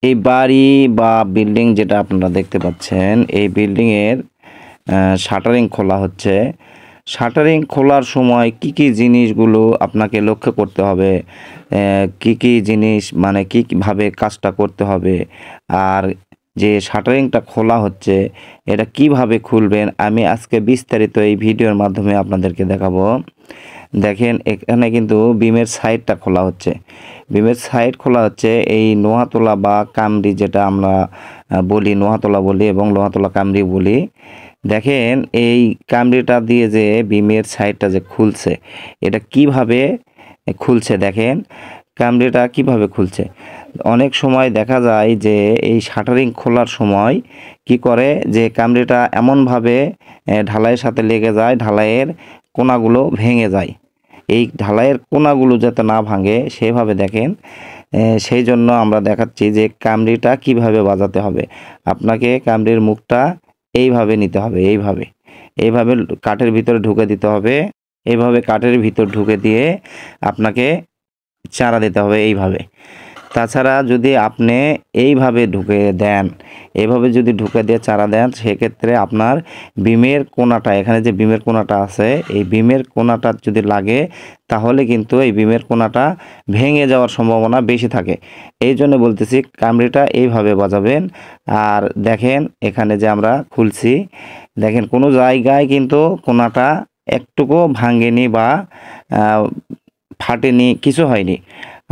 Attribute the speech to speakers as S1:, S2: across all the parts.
S1: এই বাড়ি বা বিল্ডিং যেটা আপনারা দেখতে পাচ্ছেন, এই বিল্ডিংয়ের শাটারিং খোলা হচ্ছে। শাটারিং খোলার সময় কি কি জিনিসগুলো আপনাকে লক্ষ্য করতে হবে, কি কি জিনিস মানে কীভাবে কাজটা করতে হবে, আর যে শাটারিংটা খোলা হচ্ছে এটা কিভাবে খুলবেন আমি আজকে বিস্তারিত এই ভিডিওর মাধ্যমে আপনাদেরকে দেখাবো। দেখেন এখানে কিন্তু বিমের সাইডটা খোলা হচ্ছে। বিমের সাইড খোলা হচ্ছে এই লোহাতলা বা কামরি, যেটা আমরা বলি লোহাতলা বলি এবং লোহাতলা কামরি বলি। দেখেন এই কামরিটা দিয়ে যে বিমের সাইডটা যে খুলছে, এটা কিভাবে খুলছে, দেখেন কামরিটা কিভাবে খুলছে। অনেক সময় দেখা যায় যে এই শাটারিং খোলার সময় কি করে যে কামরিটা এমনভাবে ঢালাইয়ের সাথে লেগে যায়, ঢালাইয়ের কোনাগুলো ভেঙে যায়। এই ঢালাইয়ের কোনাগুলো যাতে না ভাঙে সেভাবে দেখেন, সেই জন্য আমরা দেখাচ্ছি যে কামরিটা কিভাবে বাজাতে হবে। আপনাকে কামরির মুখটা এইভাবে নিতে হবে, এইভাবে কাঠের ভিতরে ঢুকে দিতে হবে। এইভাবে কাঠের ভিতর ঢুকে দিয়ে আপনাকে চারা দিতে হবে এইভাবে। তাছাড়া যদি আপনি এইভাবে ঢুকে দেন, এইভাবে যদি ঢুকে দিয়ে চারা দেন, সেক্ষেত্রে আপনার বিমের কোনাটা, এখানে যে বিমের কোনাটা আছে, এই বিমের কোনাটা যদি লাগে তাহলে কিন্তু এই বিমের কোনাটা ভেঙে যাওয়ার সম্ভাবনা বেশি থাকে। এই জন্য বলতেছি কামড়িটা এইভাবে বাজাবেন। আর দেখেন এখানে যে আমরা খুলছি, দেখেন কোনো জায়গায় কিন্তু কোনাটা একটুকু ভাঙেনি বা ফাটেনি, কিছু হয়নি।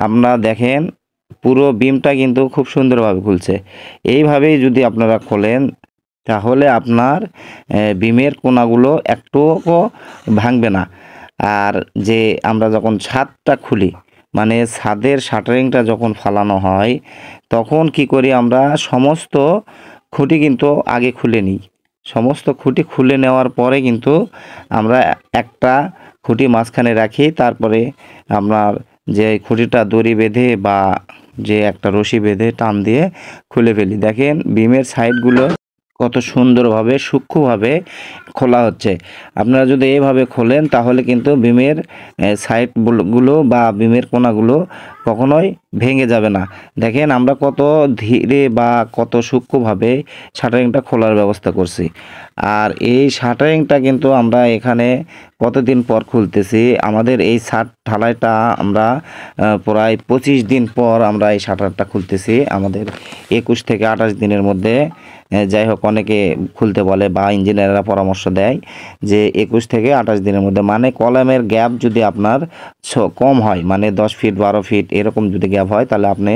S1: আমরা দেখেন পুরো বিমটা কিন্তু খুব সুন্দরভাবে খুলছে। এইভাবেই যদি আপনারা খোলেন তাহলে আপনার বিমের কোনাগুলো একটুও ভাঙবে না। আর যে আমরা যখন ছাদটা খুলি, মানে ছাদের শাটারিংটা যখন ফালানো হয়, তখন কি করি আমরা সমস্ত খুঁটি কিন্তু আগে খুলে নিই। সমস্ত খুঁটি খুলে নেওয়ার পরে কিন্তু আমরা একটা খুঁটি মাঝখানে রাখি, তারপরে আপনার যে খুঁটিটা দড়ি বেঁধে বা যে একটা রশি বেঁধে টান দিয়ে খুলে ফেলি। দেখেন বিমের সাইডগুলো কত সুন্দরভাবে সূক্ষ্মভাবে খোলা হচ্ছে। আপনারা যদি এইভাবে খোলেন তাহলে কিন্তু বিমের সাইডগুলো বা বিমের কোনাগুলো কখনোই ভেঙে যাবে না। দেখেন আমরা কত ধীরে বা কত সূক্ষ্মভাবে শাটারিংটা খোলার ব্যবস্থা করছি। আর এই শাটারিংটা কিন্তু আমরা এখানে কতদিন পর খুলতেছি, আমাদের এই ছাদ ঢালাইটা আমরা প্রায় 25 দিন পর আমরা এই শাটারটা খুলতেছি, আমাদের 21 থেকে 28 দিনের মধ্যে। যাই হোক, অনেকে খুলতে বলে বা ইঞ্জিনিয়াররা পরামর্শ দেয় যে 21 থেকে 28 দিনের মধ্যে, মানে কলামের গ্যাপ যদি আপনার কম হয়, মানে 10 ফিট 12 ফিট এরকম যদি গ্যাপ হয়, তাহলে আপনি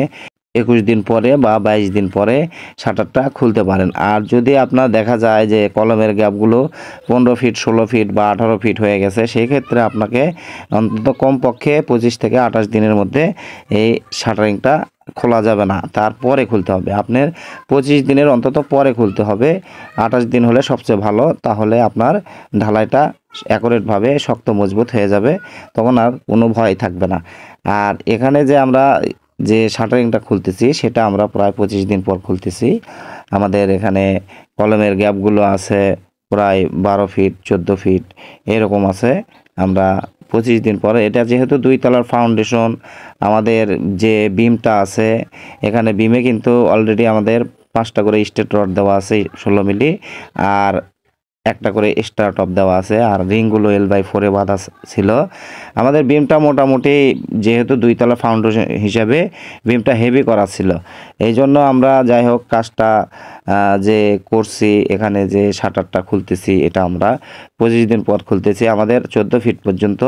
S1: 21 দিন পরে বা 22 দিন পরে শাটারটা খুলতে পারেন। আর যদি আপনার দেখা যায় যে কলমের গ্যাপগুলো 15 ফিট 16 ফিট বা 18 ফিট হয়ে গেছে, সেই ক্ষেত্রে আপনাকে অন্তত কমপক্ষে 25 থেকে 28 দিনের মধ্যে এই শাটারিংটা খোলা যাবে না, তারপরে খুলতে হবে। আপনার 25 দিনের অন্তত পরে খুলতে হবে। 28 দিন হলে সবচেয়ে ভালো, তাহলে আপনার ঢালাইটা অ্যাকুরেটভাবে শক্ত মজবুত হয়ে যাবে, তখন আর কোনো ভয় থাকবে না। আর এখানে যে আমরা যে শাটারিংটা খুলতেছি সেটা আমরা প্রায় 25 দিন পর খুলতেছি। আমাদের এখানে কলমের গ্যাপগুলো আছে প্রায় 12 ফিট 14 ফিট এরকম আছে। আমরা 25 দিন পরে, এটা যেহেতু 2 তলার ফাউন্ডেশন, আমাদের যে বিমটা আছে এখানে বিমে কিন্তু অলরেডি আমাদের 5টা করে স্ট্রেট রড দেওয়া আছে 16 মিলি, আর একটা করে এক্সট্রা টপ দেওয়া আছে, আর রিংগুলো L/4 বাঁধা ছিল। আমাদের বিমটা মোটামুটি যেহেতু 2 তলা ফাউন্ডেশন হিসাবে বিমটা হেভি করা ছিল, এই জন্য আমরা যাই হোক কাজটা যে করছি, এখানে যে শাটারটা খুলতেছি এটা আমরা 25 দিন পর খুলতেছি। আমাদের 14 ফিট পর্যন্ত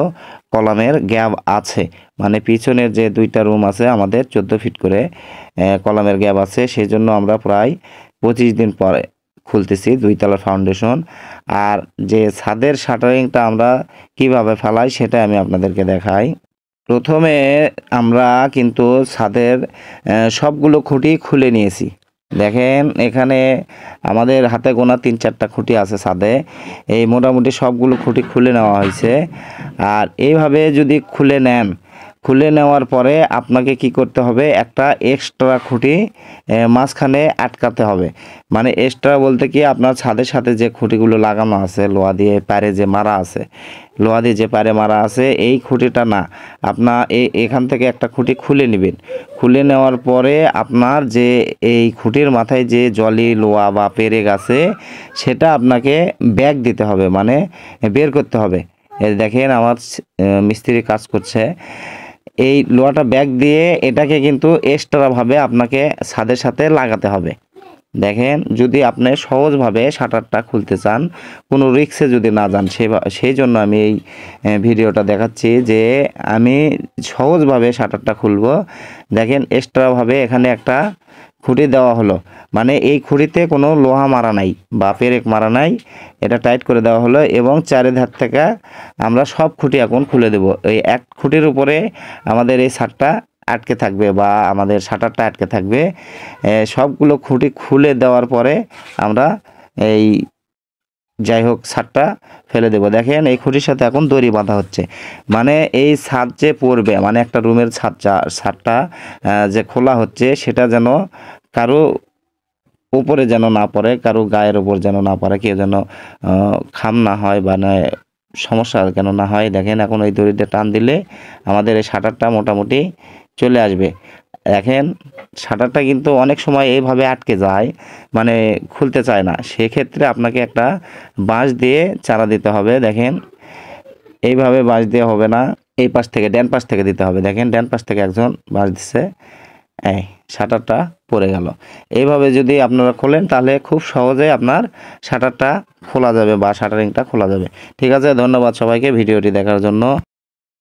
S1: কলামের গ্যাপ আছে, মানে পিছনের যে 2টা রুম আছে আমাদের 14 ফিট করে কলামের গ্যাপ আছে, সেই জন্য আমরা প্রায় 25 দিন পরে খুলতেছি 2 তলার ফাউন্ডেশন। আর যে ছাদের শাটারিংটা আমরা কিভাবে ফেলাই সেটা আমি আপনাদেরকে দেখাই। প্রথমে আমরা কিন্তু ছাদের সবগুলো খুঁটি খুলে নিয়েছি। দেখেন এখানে আমাদের হাতে গোনা 3-4টা খুঁটি আছে ছাদে, এই মোটামুটি সবগুলো খুঁটি খুলে নেওয়া হয়েছে। আর এইভাবে যদি খুলে নেন, খুলে নেওয়ার পরে আপনাকে কি করতে হবে, একটা এক্সট্রা খুঁটি মাঝখানে আটকাতে হবে। মানে এক্সট্রা বলতে কি, আপনার ছাদের সাথে যে খুঁটিগুলো লাগানো আছে লোহা দিয়ে পারে যে মারা আছে, লোহা দিয়ে যে পারে মারা আছে, এই খুঁটিটা না, আপনার এখান থেকে একটা খুঁটি খুলে নেবেন। খুলে নেওয়ার পরে আপনার যে এই খুঁটির মাথায় যে জলি লোহা বা পেরেক আছে সেটা আপনাকে ব্যাগ দিতে হবে, মানে বের করতে হবে। এই দেখেন আমার মিস্ত্রি কাজ করছে, এই লোহাটা ব্যাগ দিয়ে এটাকে কিন্তু এক্সট্রাভাবে আপনাকে ছাদের সাথে লাগাতে হবে। দেখেন, যদি আপনি সহজভাবে শাটারটা খুলতে চান, কোনো রিস্কে যদি না যান, সেই জন্য আমি এই ভিডিওটা দেখাচ্ছি যে আমি সহজভাবে শাটারটা খুলব। দেখেন, এক্সট্রাভাবে এখানে একটা খুঁটি দেওয়া হলো, মানে এই খুঁটিতে কোনো লোহা মারা নাই বা পেরেক মারা নাই, এটা টাইট করে দেওয়া হলো এবং চারিধার থেকে আমরা সব খুঁটি এখন খুলে দেব। এই এক খুঁটির উপরে আমাদের এই ছাদটা আটকে থাকবে বা আমাদের শাটারটা আটকে থাকবে। সবগুলো খুঁটি খুলে দেওয়ার পরে আমরা এই যাই হোক ছাদটা ফেলে দেব। দেখেন, এই খুঁটির সাথে এখন দড়ি বাঁধা হচ্ছে, মানে এই ছাদ যে পড়বে, মানে একটা রুমের ছাদটা যে খোলা হচ্ছে সেটা যেন কারো উপরে যেন না পড়ে, কারো গায়ের উপর যেন না পড়ে, কেউ যেন খাম না হয় বা না সমস্যা কেন না হয়। দেখেন, এখন ওই দড়িতে টান দিলে আমাদের এই শাটারটা মোটামুটি চলে আসবে। দেখেন, শাটারটা কিন্তু অনেক সময় এইভাবে আটকে যায়, মানে খুলতে চায় না, সেক্ষেত্রে আপনাকে একটা বাঁশ দিয়ে চারা দিতে হবে। দেখেন, এইভাবে বাঁশ দিয়ে হবে না, এই পাশ থেকে ডান পাশ থেকে দিতে হবে। দেখেন, ডান পাশ থেকে একজন বাঁশ দিচ্ছে, এই শাটারটা পড়ে গেল। এইভাবে যদি আপনারা খোলেন তাহলে খুব সহজে আপনার শাটারটা খোলা যাবে বা শাটারিংটা খোলা যাবে। ঠিক আছে, ধন্যবাদ সবাইকে ভিডিওটি দেখার জন্য।